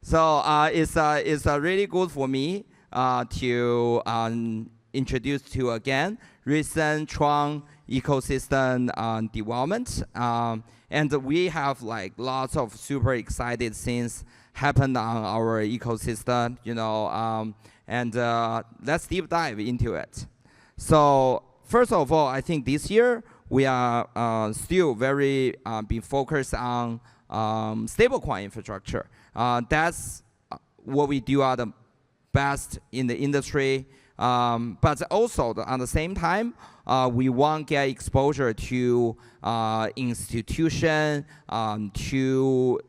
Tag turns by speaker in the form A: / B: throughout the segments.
A: So it's really good for me to introduce to you again recent Tron ecosystem development. And we have like lots of super excited things happen on our ecosystem, and let's deep dive into it. So first of all, I think this year we are still very being focused on stablecoin infrastructure. That's what we do are the best in the industry. But also at the same time, we want to get exposure to institution to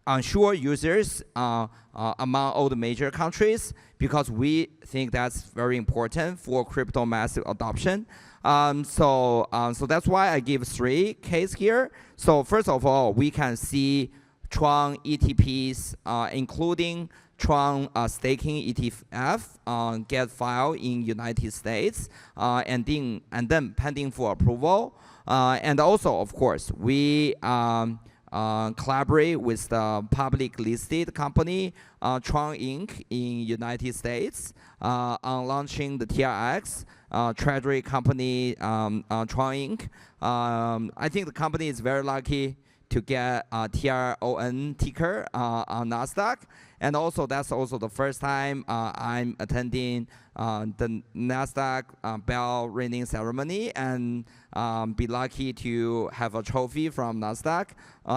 A: ensure users among all the major countries, because we think that's very important for crypto massive adoption. So that's why I give 3 cases here. So first of all, we can see Tron ETPs, including Tron staking ETF, get filed in United States, and then pending for approval. And also, of course, we collaborate with the public listed company Tron Inc. in United States on launching the TRX treasury company Tron Inc. I think the company is very lucky to get a TRON ticker on NASDAQ. And also, that's also the first time I'm attending the NASDAQ bell ringing ceremony and be lucky to have a trophy from NASDAQ.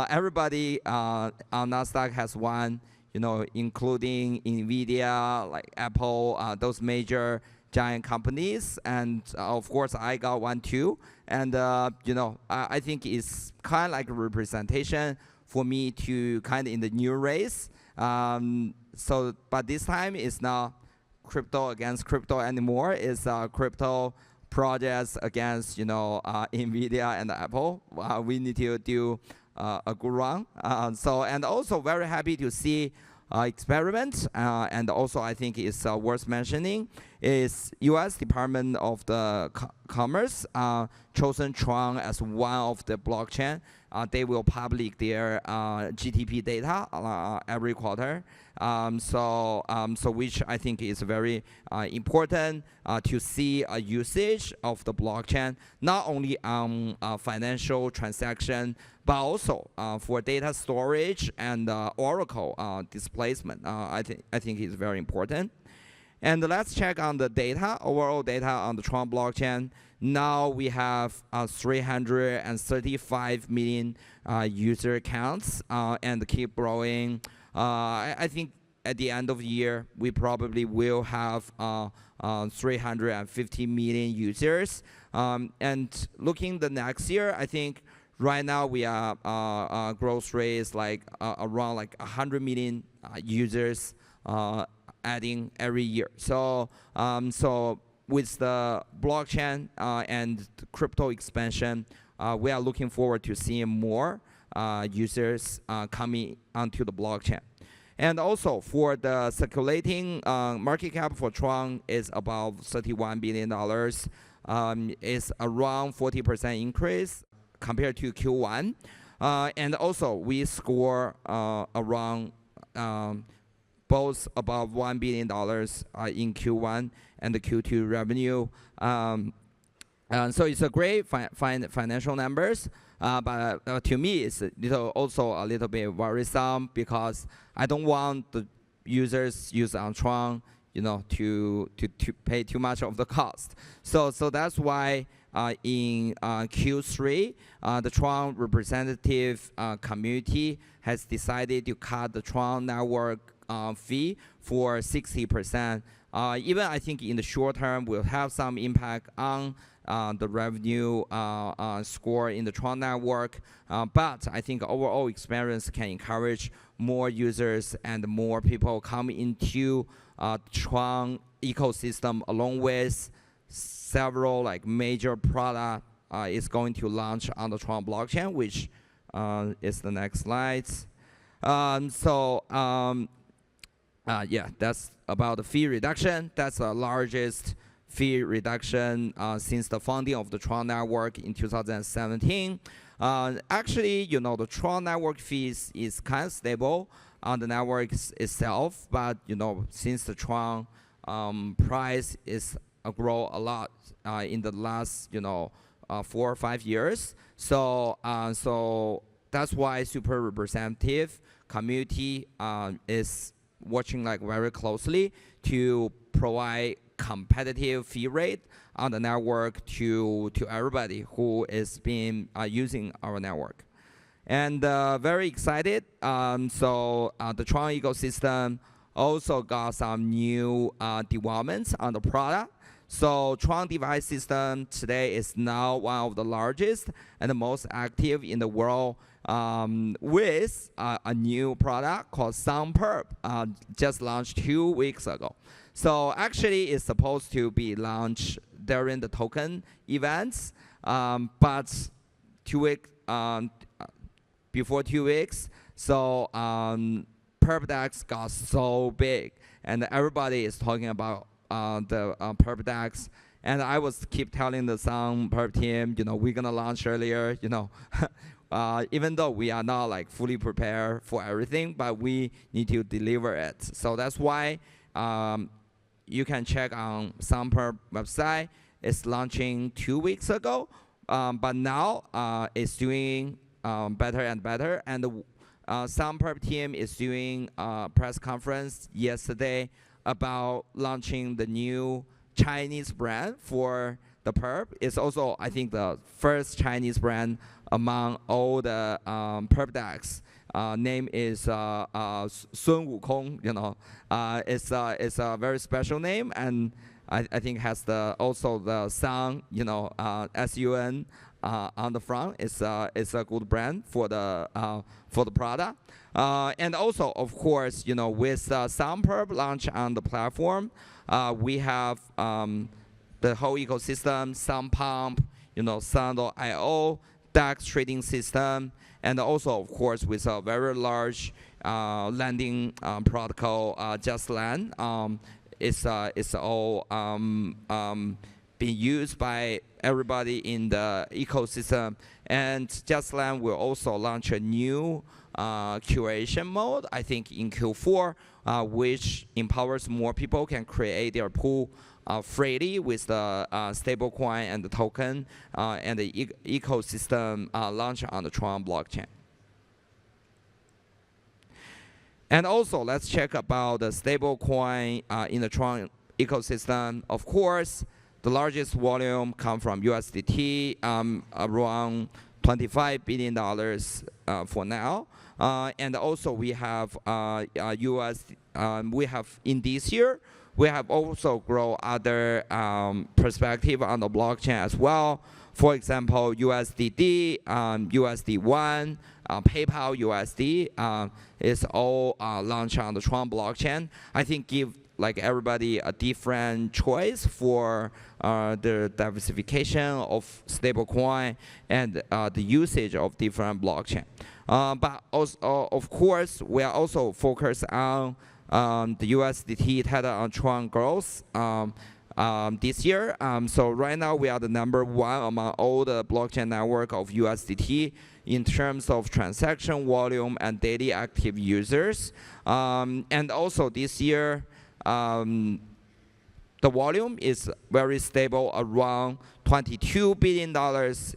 A: Everybody on NASDAQ has won, including NVIDIA, like Apple, those major giant companies. And of course, I got one too. And I think it's kind of like a representation for me to kind of in the new race. But this time it's not crypto against crypto anymore. It's crypto projects against NVIDIA and Apple. We need to do a good run. And also very happy to see experiment. And also I think it's worth mentioning is U.S. Department of the Commerce chosen Tron as one of the blockchain. They will publish their GDP data every quarter. So which I think is very important to see a usage of the blockchain, not only on financial transaction, but also for data storage and Oracle displacement. I think is very important. And let's check on the data, overall data on the Tron blockchain. Now we have 335 million user accounts and keep growing. I think at the end of the year, we probably will have 350 million users. And looking the next year, I think right now we are growth rate is like around like 100 million users adding every year. So with the blockchain and crypto expansion, we are looking forward to seeing more users coming onto the blockchain. And also for the circulating market cap for Tron is about $31 billion. It's around 40% increase compared to Q1. And also we score around both above $1 billion in Q1 and the Q2 revenue. So it's a great financial numbers, but to me it's also a little bit worrisome because I don't want the users use on Tron, to pay too much of the cost. So that's why in Q3, the Tron representative community has decided to cut the Tron network fee for 60%. Even I think in the short term will have some impact on the revenue score in the Tron network. But I think overall experience can encourage more users and more people come into Tron ecosystem along with several like major product is going to launch on the Tron blockchain, which is the next slide. Yeah, that's about the fee reduction. That's the largest fee reduction since the founding of the Tron network in 2017. Actually, the Tron network fees is kind of stable, on the network itself, but since the Tron price is grow a lot in the last 4 or 5 years, so that's why super representative community is watching very closely to provide competitive fee rate on the network to everybody who is been using our network. And very excited. So the Tron ecosystem also got some new developments on the product. So Tron DeFi system today is now one of the largest and the most active in the world, with a new product called SunPerp, just launched 2 weeks ago. So actually it's supposed to be launched during the token events, but before 2 weeks, so PerpDex got so big, and everybody is talking about the PerpDex. And I was keep telling the SunPerp team, we're gonna launch earlier, even though we are not fully prepared for everything, but we need to deliver it. So that's why you can check on SunPerp website. It's launching 2 weeks ago, but now it's doing better and better. And the SunPerp team is doing a press conference yesterday about launching the new Chinese brand for the Perp. It's also, I think, the first Chinese brand among all the PerpDex. Name is Sun Wukong. It's a very special name, and I think has also the Sun, SUN on the front. It's a good brand for the product. And also, of course, with SunPerp launch on the platform, we have the whole ecosystem, SunPump, Sun.io, DEX trading system, and also, of course, with a very large lending protocol, JustLend. It's all being used by everybody in the ecosystem. And JustLend will also launch a new curation mode, I think in Q4, which empowers more people can create their pool freely with the stablecoin and the token and the ecosystem launch on the Tron blockchain. And also, let's check about the stablecoin in the Tron ecosystem. Of course, the largest volume come from USDT, around $25 billion for now. And also we have we have in this year, we have also grown other perspective on the blockchain as well. For example, USDD, USD1, PayPal USD is all launched on the Tron blockchain. I think give everybody a different choice for the diversification of stablecoin and the usage of different blockchain. But also, of course, we are also focused on the USDT Tether on Tron growth this year. So right now we are the #1 among all the blockchain network of USDT in terms of transaction volume and daily active users. And also this year, the volume is very stable, around $22 billion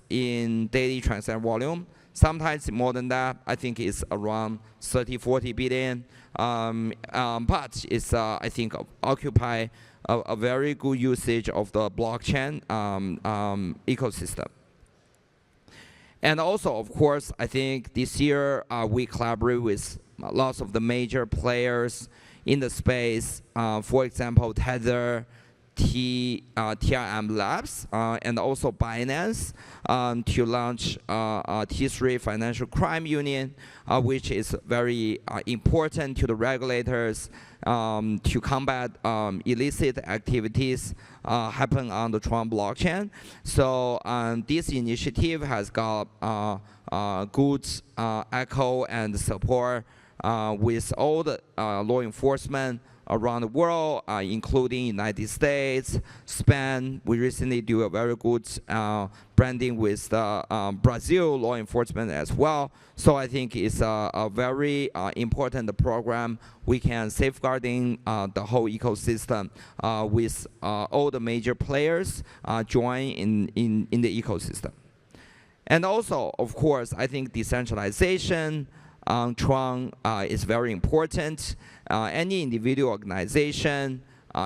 A: in daily transaction volume. Sometimes more than that. I think it's around 30-40 billion. But it's I think occupy a very good usage of the blockchain ecosystem. And also, of course, I think this year we collaborate with lots of the major players in the space. For example, Tether, TRM Labs, and also Binance to launch T3 Financial Crime Union, which is very important to the regulators to combat illicit activities happen on the Tron blockchain. So this initiative has got good echo and support with all the law enforcement around the world, including United States, Spain. We recently do a very good branding with Brazil law enforcement as well. So I think it's a very important program. We can safeguarding the whole ecosystem with all the major players join in the ecosystem. And also, of course, I think decentralization on Tron is very important. Any individual organization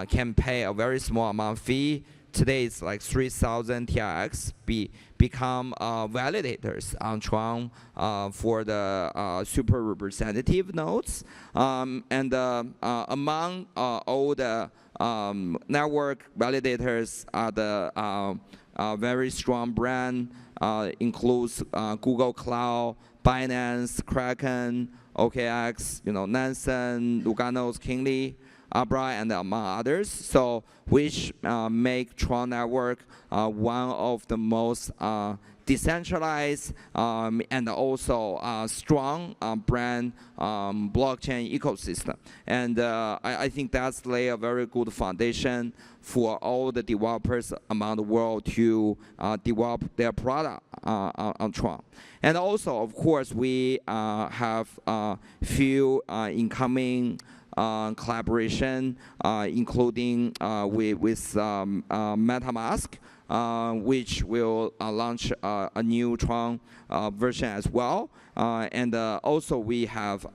A: can pay a very small amount fee. Today it's like 3,000 TRX become validators on Tron for the super representative nodes. And among all the network validators are the very strong brand, includes Google Cloud, Binance, Kraken, OKX, Nansen, Lugano's Kingly, Abra, and among others. So which make Tron Network one of the most decentralized and also strong brand blockchain ecosystem. And I think that's lay a very good foundation for all the developers around the world to develop their product on Tron. And also, of course, we have a few incoming collaboration, including with MetaMask, which will launch a new Tron version as well. And also we have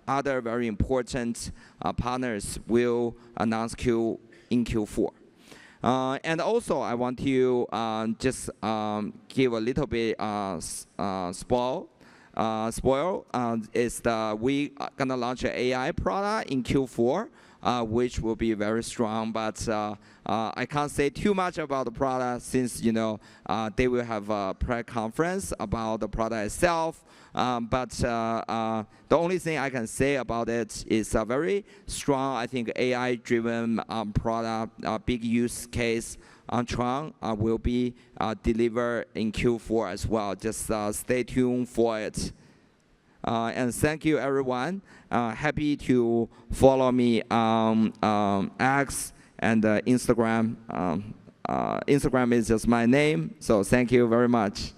A: other very important partners will announce in Q4. And also I want to just give a little bit spoil is we are gonna launch an AI product in Q4, which will be very strong. But I can't say too much about the product since they will have a press conference about the product itself. But the only thing I can say about it is a very strong, I think, AI-driven product, big use case on Tron will be delivered in Q4 as well. Just stay tuned for it. And thank you, everyone. Happy to follow me on X and Instagram. Instagram is just my name, so thank you very much.